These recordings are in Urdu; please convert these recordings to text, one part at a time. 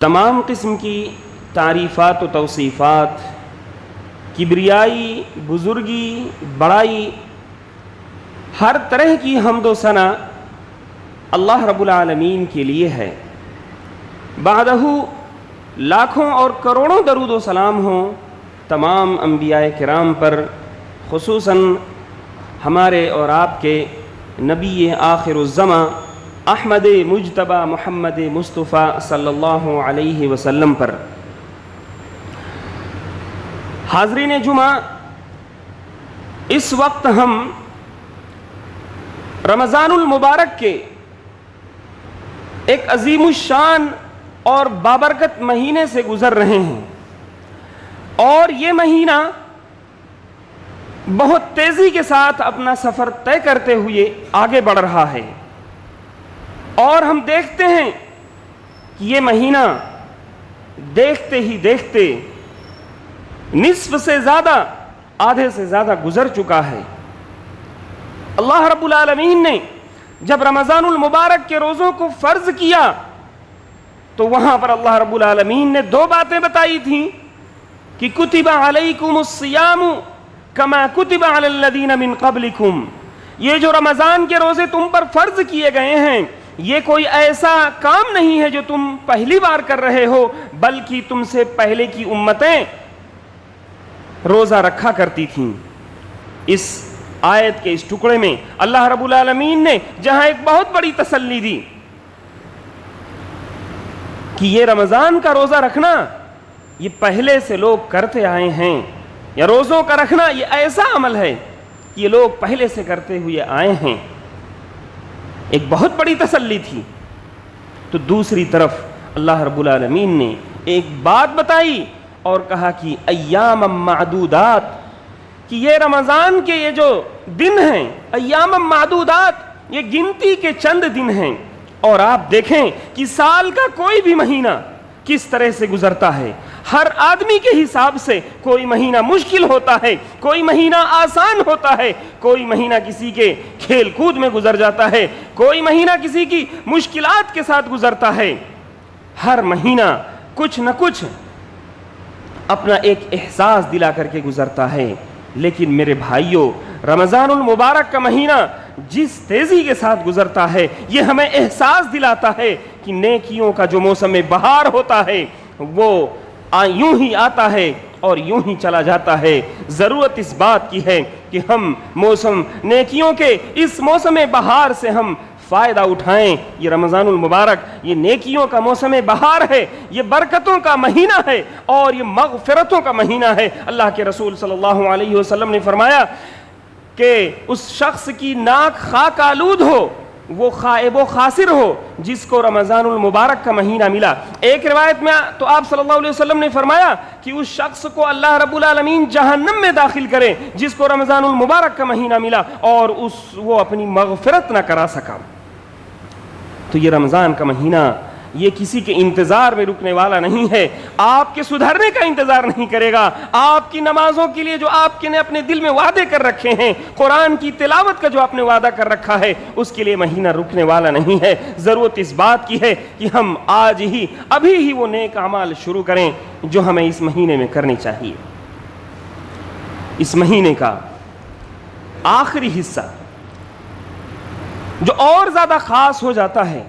تمام قسم کی تعریفات و توصیفات، کبریائی، بزرگی، بڑائی، ہر طرح کی حمد و ثنا اللہ رب العالمین کے لیے ہے۔ بعدہ لاکھوں اور کروڑوں درود و سلام ہوں تمام انبیاء کرام پر، خصوصاً ہمارے اور آپ کے نبی آخر الزماں احمد مجتبی محمد مصطفیٰ صلی اللہ علیہ وسلم پر۔ حاضرین جمعہ، اس وقت ہم رمضان المبارک کے ایک عظیم الشان اور بابرکت مہینے سے گزر رہے ہیں، اور یہ مہینہ بہت تیزی کے ساتھ اپنا سفر طے کرتے ہوئے آگے بڑھ رہا ہے، اور ہم دیکھتے ہیں کہ یہ مہینہ دیکھتے ہی دیکھتے نصف سے زیادہ، آدھے سے زیادہ گزر چکا ہے۔ اللہ رب العالمین نے جب رمضان المبارک کے روزوں کو فرض کیا تو وہاں پر اللہ رب العالمین نے دو باتیں بتائی تھیں کہ کتب علیکم الصیام کما کتب علی الذین من قبلکم، یہ جو رمضان کے روزے تم پر فرض کیے گئے ہیں، یہ کوئی ایسا کام نہیں ہے جو تم پہلی بار کر رہے ہو، بلکہ تم سے پہلے کی امتیں روزہ رکھا کرتی تھیں۔ اس آیت کے اس ٹکڑے میں اللہ رب العالمین نے جہاں ایک بہت بڑی تسلی دی کہ یہ رمضان کا روزہ رکھنا یہ پہلے سے لوگ کرتے آئے ہیں، یا روزوں کا رکھنا یہ ایسا عمل ہے کہ یہ لوگ پہلے سے کرتے ہوئے آئے ہیں، ایک بہت بڑی تسلی تھی۔ تو دوسری طرف اللہ رب العالمین نے ایک بات بتائی اور کہا کہ ایام معدودات، کہ یہ رمضان کے یہ جو دن ہیں، ایام معدودات، یہ گنتی کے چند دن ہیں، اور آپ دیکھیں کہ سال کا کوئی بھی مہینہ کس طرح سے گزرتا ہے۔ ہر آدمی کے حساب سے کوئی مہینہ مشکل ہوتا ہے، کوئی مہینہ آسان ہوتا ہے، کوئی مہینہ کسی کے کھیل کود میں گزر جاتا ہے، کوئی مہینہ کسی کی مشکلات کے ساتھ گزرتا ہے۔ ہر مہینہ کچھ نہ کچھ اپنا ایک احساس دلا کر کے گزرتا ہے، لیکن میرے بھائیوں، رمضان المبارک کا مہینہ جس تیزی کے ساتھ گزرتا ہے، یہ ہمیں احساس دلاتا ہے کہ نیکیوں کا جو موسم بہار ہوتا ہے وہ یوں ہی آتا ہے اور یوں ہی چلا جاتا ہے۔ ضرورت اس بات کی ہے کہ ہم موسم نیکیوں کے اس موسم بہار سے ہم فائدہ اٹھائیں۔ یہ رمضان المبارک یہ نیکیوں کا موسم بہار ہے، یہ برکتوں کا مہینہ ہے، اور یہ مغفرتوں کا مہینہ ہے۔ اللہ کے رسول صلی اللہ علیہ وسلم نے فرمایا کہ اس شخص کی ناک خاک آلود ہو، وہ خائب و خاسر ہو جس کو رمضان المبارک کا مہینہ ملا۔ ایک روایت میں تو آپ صلی اللہ علیہ وسلم نے فرمایا کہ اس شخص کو اللہ رب العالمین جہنم میں داخل کرے جس کو رمضان المبارک کا مہینہ ملا اور وہ اپنی مغفرت نہ کرا سکا۔ تو یہ رمضان کا مہینہ یہ کسی کے انتظار میں رکنے والا نہیں ہے، آپ کے سدھرنے کا انتظار نہیں کرے گا، آپ کی نمازوں کے لیے جو آپ نے اپنے دل میں وعدے کر رکھے ہیں، قرآن کی تلاوت کا جو آپ نے وعدہ کر رکھا ہے، اس کے لیے مہینہ رکنے والا نہیں ہے۔ ضرورت اس بات کی ہے کہ ہم آج ہی، ابھی ہی وہ نیک اعمال شروع کریں جو ہمیں اس مہینے میں کرنی چاہیے۔ اس مہینے کا آخری حصہ جو اور زیادہ خاص ہو جاتا ہے،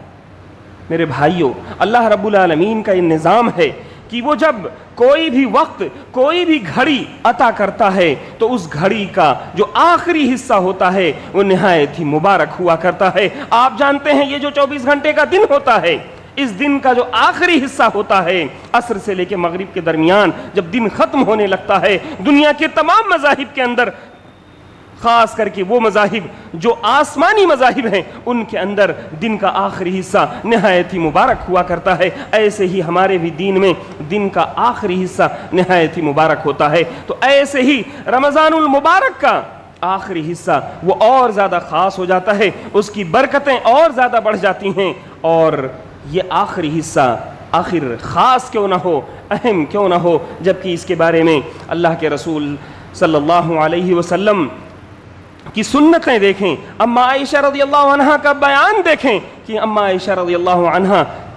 میرے بھائیوں، اللہ رب العالمین کا یہ نظام ہے کہ وہ جب کوئی بھی وقت، کوئی بھی گھڑی عطا کرتا ہے تو اس گھڑی کا جو آخری حصہ ہوتا ہے وہ نہایت ہی مبارک ہوا کرتا ہے۔ آپ جانتے ہیں یہ جو 24 گھنٹے کا دن ہوتا ہے، اس دن کا جو آخری حصہ ہوتا ہے، عصر سے لے کے مغرب کے درمیان جب دن ختم ہونے لگتا ہے، دنیا کے تمام مذاہب کے اندر، خاص کر کے وہ مذاہب جو آسمانی مذاہب ہیں، ان کے اندر دن کا آخری حصہ نہایت ہی مبارک ہوا کرتا ہے۔ ایسے ہی ہمارے بھی دین میں دن کا آخری حصہ نہایت ہی مبارک ہوتا ہے۔ تو ایسے ہی رمضان المبارک کا آخری حصہ وہ اور زیادہ خاص ہو جاتا ہے، اس کی برکتیں اور زیادہ بڑھ جاتی ہیں، اور یہ آخری حصہ آخر خاص کیوں نہ ہو، اہم کیوں نہ ہو، جبکہ اس کے بارے میں اللہ کے رسول صلی اللہ علیہ وسلم کی سنتیں دیکھیں، اما عائشہ رضی اللہ عنہ کا بیان دیکھیں کہ اما عائشہ رضی اللہ عنہ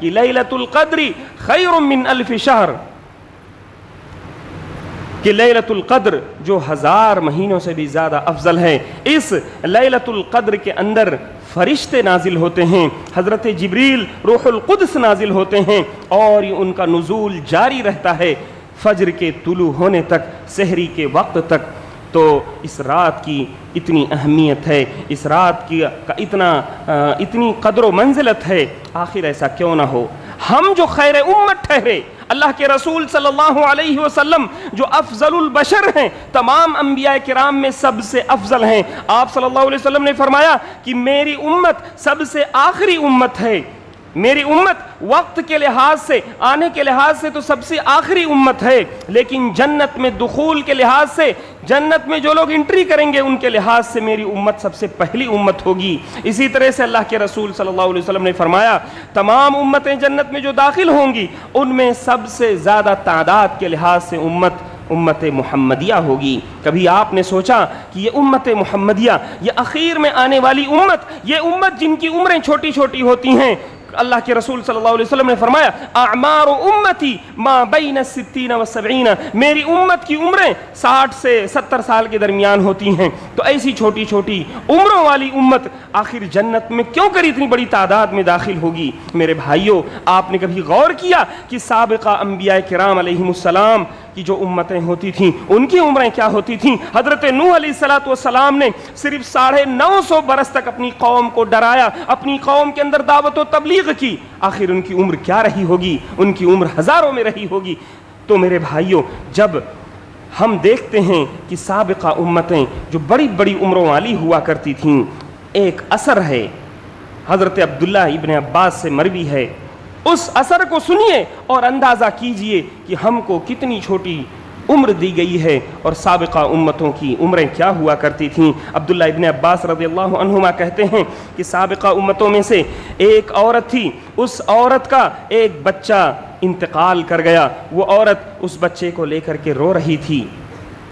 کہ لیلۃ القدر خیر من الف شہر، کہ لیلۃ القدر جو 1000 مہینوں سے بھی زیادہ افضل ہے. اس لیلۃ القدر کے اندر فرشتے نازل ہوتے ہیں، حضرت جبریل روح القدس نازل ہوتے ہیں، اور ان کا نزول جاری رہتا ہے فجر کے طلوع ہونے تک، سحری کے وقت تک. تو اس رات کی اتنی اہمیت ہے، اس رات کی کا اتنی قدر و منزلت ہے. آخر ایسا کیوں نہ ہو، ہم جو خیر امت ٹھہرے، اللہ کے رسول صلی اللہ علیہ وسلم جو افضل البشر ہیں، تمام انبیاء کرام میں سب سے افضل ہیں. آپ صلی اللہ علیہ وسلم نے فرمایا کہ میری امت سب سے آخری امت ہے. میری امت وقت کے لحاظ سے، آنے کے لحاظ سے تو سب سے آخری امت ہے، لیکن جنت میں دخول کے لحاظ سے، جنت میں جو لوگ انٹری کریں گے ان کے لحاظ سے میری امت سب سے پہلی امت ہوگی. اسی طرح سے اللہ کے رسول صلی اللہ علیہ وسلم نے فرمایا تمام امتیں جنت میں جو داخل ہوں گی ان میں سب سے زیادہ تعداد کے لحاظ سے امت محمدیہ ہوگی. کبھی آپ نے سوچا کہ یہ امت محمدیہ، یہ اخیر میں آنے والی امت، یہ امت جن کی عمریں چھوٹی چھوٹی ہوتی ہیں، اللہ کے رسول صلی اللہ علیہ وسلم نے فرمایا اعمار امتی ما بین 60 و 70، میری امت کی عمریں 60 سے 70 سال کے درمیان ہوتی ہیں. تو ایسی چھوٹی چھوٹی عمروں والی امت آخر جنت میں کیوں کر اتنی بڑی تعداد میں داخل ہوگی؟ میرے بھائیوں، آپ نے کبھی غور کیا کہ سابقہ انبیاء کرام علیہم السلام کی جو امتیں ہوتی تھیں ان کی عمریں کیا ہوتی تھیں؟ حضرت نوح علیہ السلام نے صرف 950 برس تک اپنی قوم کو ڈرایا، اپنی قوم کے اندر دعوت و تبلیغ کی. آخر ان کی عمر کیا رہی ہوگی؟ ان کی عمر ہزاروں میں رہی ہوگی. تو میرے بھائیوں، جب ہم دیکھتے ہیں کہ سابقہ امتیں جو بڑی بڑی عمروں والی ہوا کرتی تھیں، ایک اثر ہے حضرت عبداللہ ابن عباس سے مروی ہے، اس اثر کو سنیے اور اندازہ کیجئے کہ ہم کو کتنی چھوٹی عمر دی گئی ہے اور سابقہ امتوں کی عمریں کیا ہوا کرتی تھیں. عبداللہ ابن عباس رضی اللہ عنہما کہتے ہیں کہ سابقہ امتوں میں سے ایک عورت تھی، اس عورت کا ایک بچہ انتقال کر گیا. وہ عورت اس بچے کو لے کر کے رو رہی تھی،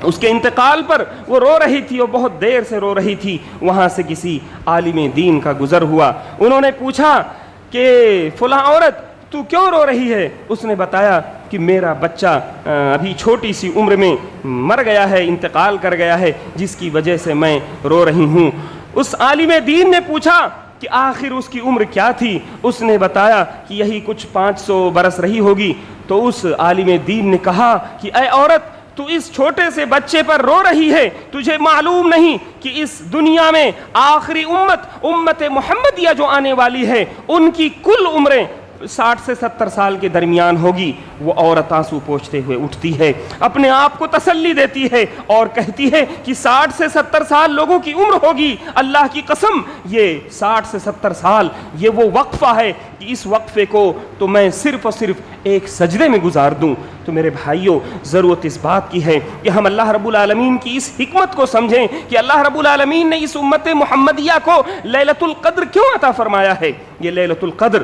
اس کے انتقال پر وہ رو رہی تھی اور بہت دیر سے رو رہی تھی. وہاں سے کسی عالم دین کا گزر ہوا، انہوں نے پوچھا کہ فلاں عورت تو کیوں رو رہی ہے؟ اس نے بتایا کہ میرا بچہ ابھی چھوٹی سی عمر میں مر گیا ہے، انتقال کر گیا ہے، جس کی وجہ سے میں رو رہی ہوں. اس عالم دین نے پوچھا کہ آخر اس کی عمر کیا تھی؟ اس نے بتایا کہ یہی کچھ 500 برس رہی ہوگی. تو اس عالم دین نے کہا کہ اے عورت، تو اس چھوٹے سے بچے پر رو رہی ہے، تجھے معلوم نہیں کہ اس دنیا میں آخری امت محمدیہ جو آنے والی ہے ان کی کل عمریں 60 سے 70 سال کے درمیان ہوگی. وہ عورت آنسو پوچھتے ہوئے اٹھتی ہے، اپنے آپ کو تسلی دیتی ہے اور کہتی ہے کہ 60 سے 70 سال لوگوں کی عمر ہوگی. اللہ کی قسم، یہ 60 سے 70 سال یہ وہ وقفہ ہے کہ اس وقفے کو تو میں صرف اور صرف ایک سجدے میں گزار دوں. تو میرے بھائیوں، ضرورت اس بات کی ہے کہ ہم اللہ رب العالمین کی اس حکمت کو سمجھیں کہ اللہ رب العالمین نے اس امت محمدیہ کو لیلۃ القدر کیوں عطا فرمایا ہے. یہ لیلۃ القدر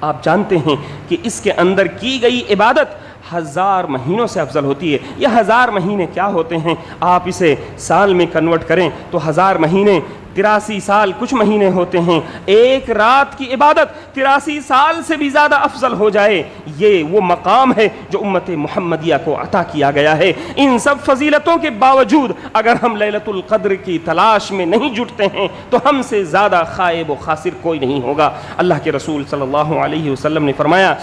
آپ جانتے ہیں کہ اس کے اندر کی گئی عبادت 1000 مہینوں سے افضل ہوتی ہے. یہ 1000 مہینے کیا ہوتے ہیں؟ آپ اسے سال میں کنورٹ کریں تو 1000 مہینے 83 سال کچھ مہینے ہوتے ہیں. ایک رات کی عبادت 83 سال سے بھی زیادہ افضل ہو جائے، یہ وہ مقام ہے جو امت محمدیہ کو عطا کیا گیا ہے. ان سب فضیلتوں کے باوجود اگر ہم لیلۃ القدر کی تلاش میں نہیں جٹتے ہیں تو ہم سے زیادہ خائب و خاسر کوئی نہیں ہوگا. اللہ کے رسول صلی اللہ علیہ وسلم نے فرمایا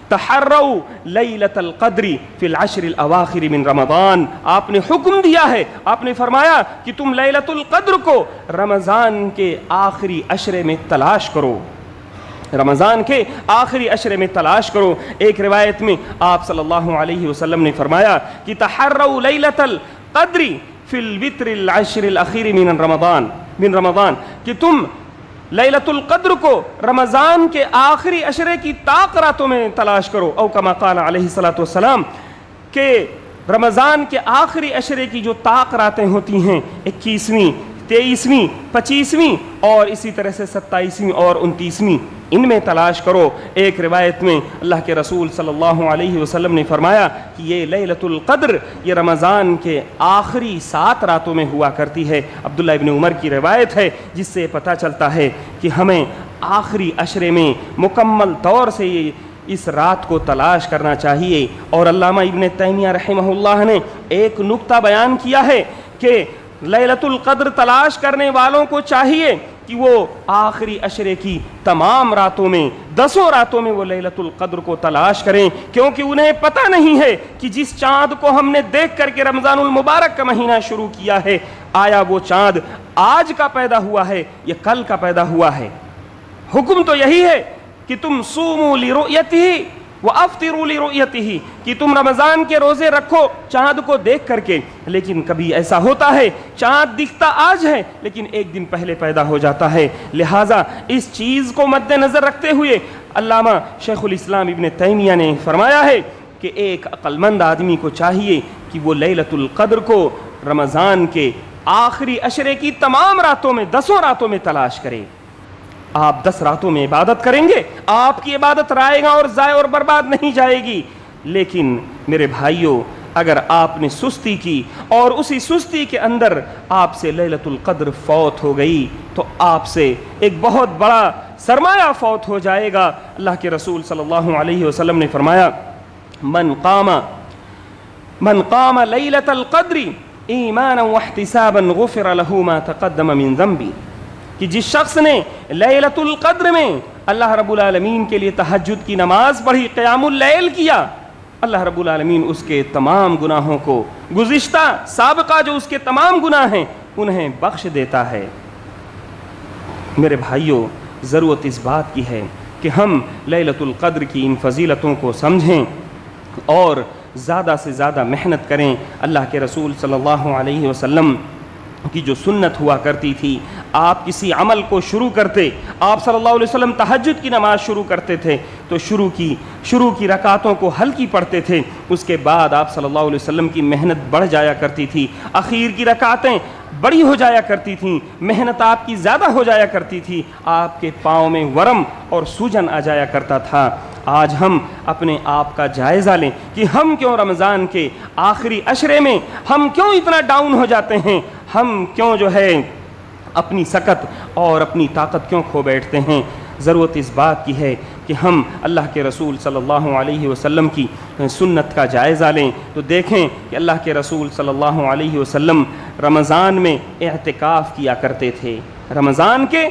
تحروا لیلۃ القدر فی العشر الاواخر من رمضان. آپ نے حکم دیا ہے، آپ نے فرمایا کہ تم لیلۃ القدر کو رمضان کے آخری عشرے میں تلاش کرو، رمضان کے آخری عشرے میں تلاش کرو. ایک روایت میں آپ صلی اللہ علیہ وسلم نے فرمایا کہ تحروا لیلۃ القدر فی الوتر العشر الاخیر من رمضان، کہ تم لیلۃ القدر کو رمضان کے آخری عشرے کی طاق راتوں میں تلاش کرو. او کما قال علیہ الصلوۃ والسلام، کہ رمضان کے آخری عشرے کی جو طاق راتیں ہوتی ہیں 21ویں 23ویں 25ویں اور اسی طرح سے 27ویں اور 29ویں، ان میں تلاش کرو. ایک روایت میں اللہ کے رسول صلی اللہ علیہ وسلم نے فرمایا کہ یہ لیلۃ القدر یہ رمضان کے آخری 7 راتوں میں ہوا کرتی ہے. عبداللہ ابن عمر کی روایت ہے جس سے پتہ چلتا ہے کہ ہمیں آخری عشرے میں مکمل طور سے اس رات کو تلاش کرنا چاہیے۔ اور علامہ ابن تیمیہ رحمہ اللہ نے ایک نقطہ بیان کیا ہے کہ لیلۃ القدر تلاش کرنے والوں کو چاہیے کہ وہ آخری عشرے کی تمام راتوں میں 10 راتوں میں وہ لیلۃ القدر کو تلاش کریں، کیونکہ انہیں پتہ نہیں ہے کہ جس چاند کو ہم نے دیکھ کر کے رمضان المبارک کا مہینہ شروع کیا ہے، آیا وہ چاند آج کا پیدا ہوا ہے یا کل کا پیدا ہوا ہے۔ حکم تو یہی ہے کہ تم صوموا لرؤیتہ وافطروا لرؤیتہ، کہ تم رمضان کے روزے رکھو چاند کو دیکھ کر کے، لیکن کبھی ایسا ہوتا ہے چاند دکھتا آج ہے لیکن ایک دن پہلے پیدا ہو جاتا ہے۔ لہٰذا اس چیز کو مد نظر رکھتے ہوئے علامہ شیخ الاسلام ابن تیمیہ نے فرمایا ہے کہ ایک عقل مند آدمی کو چاہیے کہ وہ لیلۃ القدر کو رمضان کے آخری عشرے کی تمام راتوں میں 10 راتوں میں تلاش کرے۔ آپ 10 راتوں میں عبادت کریں گے، آپ کی عبادت رائے گا اور ضائع اور برباد نہیں جائے گی۔ لیکن میرے بھائیوں، اگر آپ نے سستی کی اور اسی سستی کے اندر آپ سے لیلۃ القدر فوت ہو گئی تو آپ سے ایک بہت بڑا سرمایہ فوت ہو جائے گا۔ اللہ کے رسول صلی اللہ علیہ وسلم نے فرمایا من قام لیلۃ القدر ایمانا واحتسابا غفر له ما تقدم من ذنبه، کہ جس شخص نے لیلۃ القدر میں اللہ رب العالمین کے لیے تہجد کی نماز پڑھی، قیام اللیل کیا، اللہ رب العالمین اس کے تمام گناہوں کو، گزشتہ سابقہ جو اس کے تمام گناہ ہیں انہیں بخش دیتا ہے۔ میرے بھائیوں، ضرورت اس بات کی ہے کہ ہم لیلۃ القدر کی ان فضیلتوں کو سمجھیں اور زیادہ سے زیادہ محنت کریں۔ اللہ کے رسول صلی اللہ علیہ وسلم کی جو سنت ہوا کرتی تھی، آپ کسی عمل کو شروع کرتے، آپ صلی اللہ علیہ وسلم تہجد کی نماز شروع کرتے تھے تو شروع کی رکعتوں کو ہلکی پڑھتے تھے، اس کے بعد آپ صلی اللہ علیہ وسلم کی محنت بڑھ جایا کرتی تھی، اخیر کی رکعتیں بڑی ہو جایا کرتی تھیں، محنت آپ کی زیادہ ہو جایا کرتی تھی، آپ کے پاؤں میں ورم اور سوجن آ جایا کرتا تھا۔ آج ہم اپنے آپ کا جائزہ لیں کہ ہم کیوں رمضان کے آخری عشرے میں ہم کیوں اتنا ڈاؤن ہو جاتے ہیں، ہم کیوں جو ہے اپنی سکت اور اپنی طاقت کیوں کھو بیٹھتے ہیں۔ ضرورت اس بات کی ہے کہ ہم اللہ کے رسول صلی اللہ علیہ وسلم کی سنت کا جائزہ لیں تو دیکھیں کہ اللہ کے رسول صلی اللہ علیہ وسلم رمضان میں اعتکاف کیا کرتے تھے، رمضان کے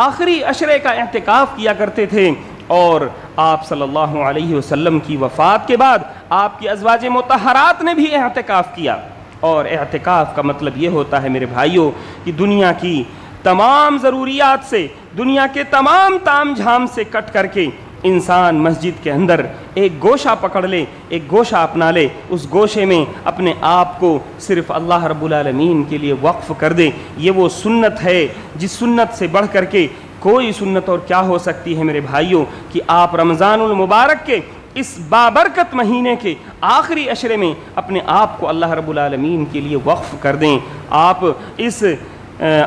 آخری عشرے کا اعتکاف کیا کرتے تھے، اور آپ صلی اللہ علیہ وسلم کی وفات کے بعد آپ کی ازواج مطہرات نے بھی اعتکاف کیا۔ اور اعتکاف کا مطلب یہ ہوتا ہے میرے بھائیوں کہ دنیا کی تمام ضروریات سے، دنیا کے تمام تام جھام سے کٹ کر کے انسان مسجد کے اندر ایک گوشہ پکڑ لے، ایک گوشہ اپنا لے، اس گوشے میں اپنے آپ کو صرف اللہ رب العالمین کے لیے وقف کر دے۔ یہ وہ سنت ہے جس سنت سے بڑھ کر کے کوئی سنت اور کیا ہو سکتی ہے میرے بھائیوں، کہ آپ رمضان المبارک کے اس بابرکت مہینے کے آخری عشرے میں اپنے آپ کو اللہ رب العالمین کے لیے وقف کر دیں۔ آپ اس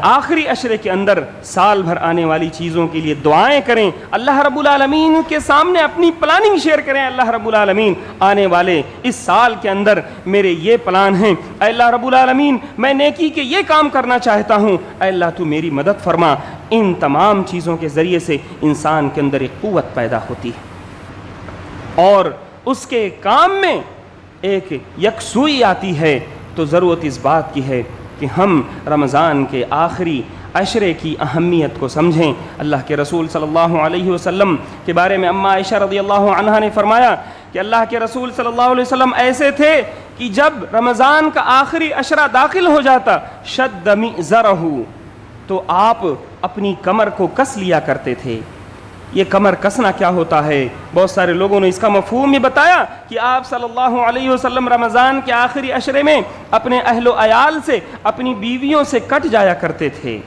آخری عشرے کے اندر سال بھر آنے والی چیزوں کے لیے دعائیں کریں، اللہ رب العالمین کے سامنے اپنی پلاننگ شیئر کریں۔ اللہ رب العالمین آنے والے اس سال کے اندر میرے یہ پلان ہیں، اے اللہ رب العالمین میں نیکی کے یہ کام کرنا چاہتا ہوں، اے اللہ تو میری مدد فرما۔ ان تمام چیزوں کے ذریعے سے انسان کے اندر ایک قوت پیدا ہوتی ہے اور اس کے کام میں ایک یکسوئی آتی ہے۔ تو ضرورت اس بات کی ہے کہ ہم رمضان کے آخری عشرے کی اہمیت کو سمجھیں۔ اللہ کے رسول صلی اللہ علیہ وسلم کے بارے میں اما عائشہ رضی اللہ عنہا نے فرمایا کہ اللہ کے رسول صلی اللہ علیہ وسلم ایسے تھے کہ جب رمضان کا آخری عشرہ داخل ہو جاتا شد مئزرہ، تو آپ اپنی کمر کو کس لیا کرتے تھے۔ یہ کمر کسنا کیا ہوتا ہے؟ بہت سارے لوگوں نے اس کا مفہوم بھی بتایا کہ آپ صلی اللہ علیہ وسلم رمضان کے آخری عشرے میں اپنے اہل و عیال سے، اپنی بیویوں سے کٹ جایا کرتے تھے۔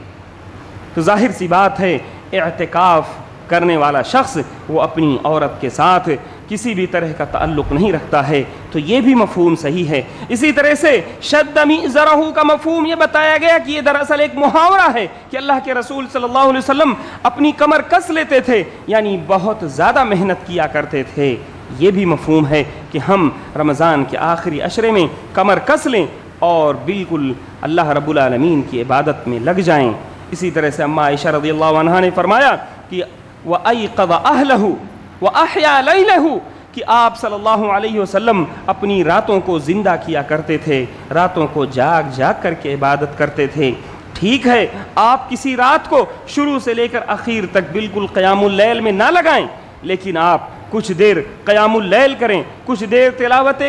تو ظاہر سی بات ہے اعتکاف کرنے والا شخص وہ اپنی عورت کے ساتھ کسی بھی طرح کا تعلق نہیں رکھتا ہے، تو یہ بھی مفہوم صحیح ہے۔ اسی طرح سے شد مئزرہ کا مفہوم یہ بتایا گیا کہ یہ دراصل ایک محاورہ ہے کہ اللہ کے رسول صلی اللہ علیہ وسلم اپنی کمر کس لیتے تھے، یعنی بہت زیادہ محنت کیا کرتے تھے۔ یہ بھی مفہوم ہے کہ ہم رمضان کے آخری عشرے میں کمر کس لیں اور بالکل اللہ رب العالمین کی عبادت میں لگ جائیں۔ اسی طرح سے اما عائشہ رضی اللہ عنہا نے فرمایا کہ وَأَيْقَظَ أَهْلَهُ وَأَحْيَا لَيْلَهُ کہ آپ صلی اللہ علیہ وسلم اپنی راتوں کو زندہ کیا کرتے تھے، راتوں کو جاگ جاگ کر کے عبادت کرتے تھے۔ ٹھیک ہے آپ کسی رات کو شروع سے لے کر اخیر تک بالکل قیام اللیل میں نہ لگائیں، لیکن آپ کچھ دیر قیام اللیل کریں، کچھ دیر تلاوت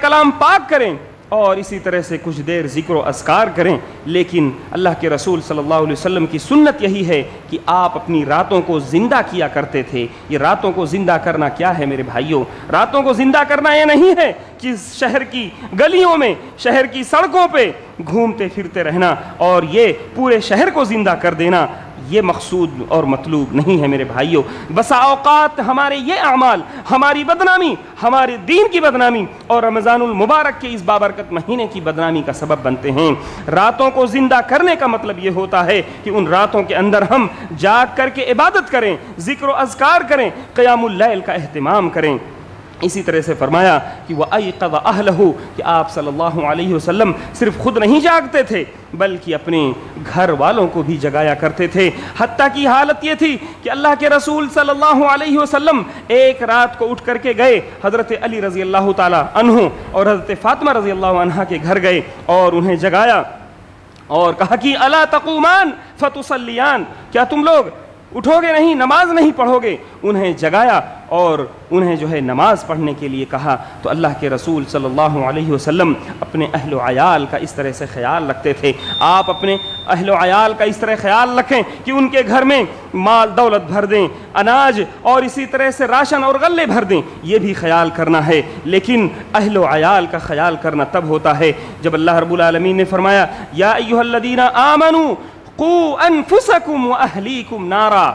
کلام پاک کریں، اور اسی طرح سے کچھ دیر ذکر و اذکار کریں۔ لیکن اللہ کے رسول صلی اللہ علیہ وسلم کی سنت یہی ہے کہ آپ اپنی راتوں کو زندہ کیا کرتے تھے۔ یہ راتوں کو زندہ کرنا کیا ہے میرے بھائیوں؟ راتوں کو زندہ کرنا یہ نہیں ہے کہ شہر کی گلیوں میں، شہر کی سڑکوں پہ گھومتے پھرتے رہنا اور یہ پورے شہر کو زندہ کر دینا، یہ مقصود اور مطلوب نہیں ہے میرے بھائیوں۔ بسا اوقات ہمارے یہ اعمال ہماری بدنامی، ہمارے دین کی بدنامی اور رمضان المبارک کے اس بابرکت مہینے کی بدنامی کا سبب بنتے ہیں۔ راتوں کو زندہ کرنے کا مطلب یہ ہوتا ہے کہ ان راتوں کے اندر ہم جاگ کر کے عبادت کریں، ذکر و اذکار کریں، قیام اللیل کا اہتمام کریں۔ اسی طرح سے فرمایا کہ وَأَيْقَظَ أَهْلَهُ کہ آپ صلی اللہ علیہ وسلم صرف خود نہیں جاگتے تھے بلکہ اپنے گھر والوں کو بھی جگایا کرتے تھے۔ حتیٰ کی حالت یہ تھی کہ اللہ کے رسول صلی اللہ علیہ وسلم ایک رات کو اٹھ کر کے گئے، حضرت علی رضی اللہ تعالی عنہ اور حضرت فاطمہ رضی اللہ عنہا کے گھر گئے اور انہیں جگایا اور کہا کہ الا تقومان فتصلیان، کیا تم لوگ اٹھو گے نہیں، نماز نہیں پڑھو گے؟ انہیں جگایا اور انہیں جو ہے نماز پڑھنے کے لیے کہا۔ تو اللہ کے رسول صلی اللہ علیہ وسلم اپنے اہل و عیال کا اس طرح سے خیال رکھتے تھے۔ آپ اپنے اہل و عیال کا اس طرح خیال رکھیں کہ ان کے گھر میں مال دولت بھر دیں، اناج اور اسی طرح سے راشن اور غلے بھر دیں، یہ بھی خیال کرنا ہے۔ لیکن اہل و عیال کا خیال کرنا تب ہوتا ہے جب اللہ رب العالمین نے فرمایا یا ایھا الذین آمنوا قوا انفسکم واہلیکم نارا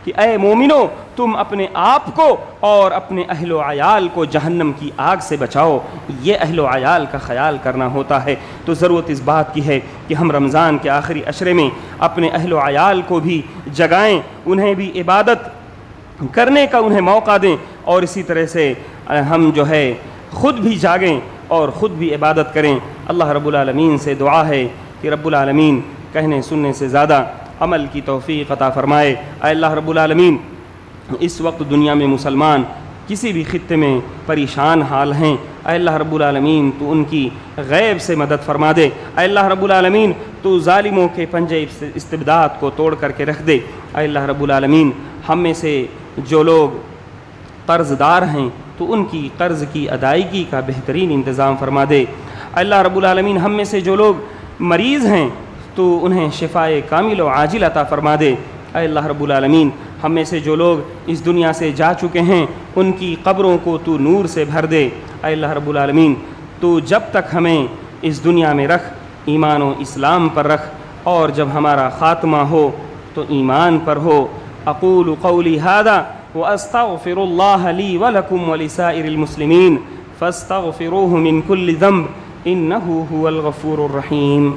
کہ اے مومنو تم اپنے آپ کو اور اپنے اہل و عیال کو جہنم کی آگ سے بچاؤ۔ یہ اہل و عیال کا خیال کرنا ہوتا ہے۔ تو ضرورت اس بات کی ہے کہ ہم رمضان کے آخری عشرے میں اپنے اہل و عیال کو بھی جگائیں، انہیں بھی عبادت کرنے کا انہیں موقع دیں، اور اسی طرح سے ہم جو ہے خود بھی جاگیں اور خود بھی عبادت کریں۔ اللہ رب العالمین سے دعا ہے کہ رب العالمین کہنے سننے سے زیادہ عمل کی توفیق عطا فرمائے۔ اے اللہ رب العالمین اس وقت دنیا میں مسلمان کسی بھی خطے میں پریشان حال ہیں، اے اللہ رب العالمین تو ان کی غیب سے مدد فرما دے۔ اے اللہ رب العالمین تو ظالموں کے پنجے استبداد کو توڑ کر کے رکھ دے۔ اے اللہ رب العالمین ہم میں سے جو لوگ قرض دار ہیں تو ان کی قرض کی ادائیگی کا بہترین انتظام فرما دے۔ اے اللہ رب العالمین ہم میں سے جو لوگ مریض ہیں تو انہیں شفائے کامل و عاجل عطا فرما دے۔ اے اللہ رب العالمین ہم میں سے جو لوگ اس دنیا سے جا چکے ہیں ان کی قبروں کو تو نور سے بھر دے۔ اے اللہ رب العالمین تو جب تک ہمیں اس دنیا میں رکھ ایمان و اسلام پر رکھ، اور جب ہمارا خاتمہ ہو تو ایمان پر ہو۔ اقول قولی ھذا واستغفر اللہ لی ولکم ولسائر المسلمین فاستغفروہ من کل ذنب انہ ھو الغفور الرحیم۔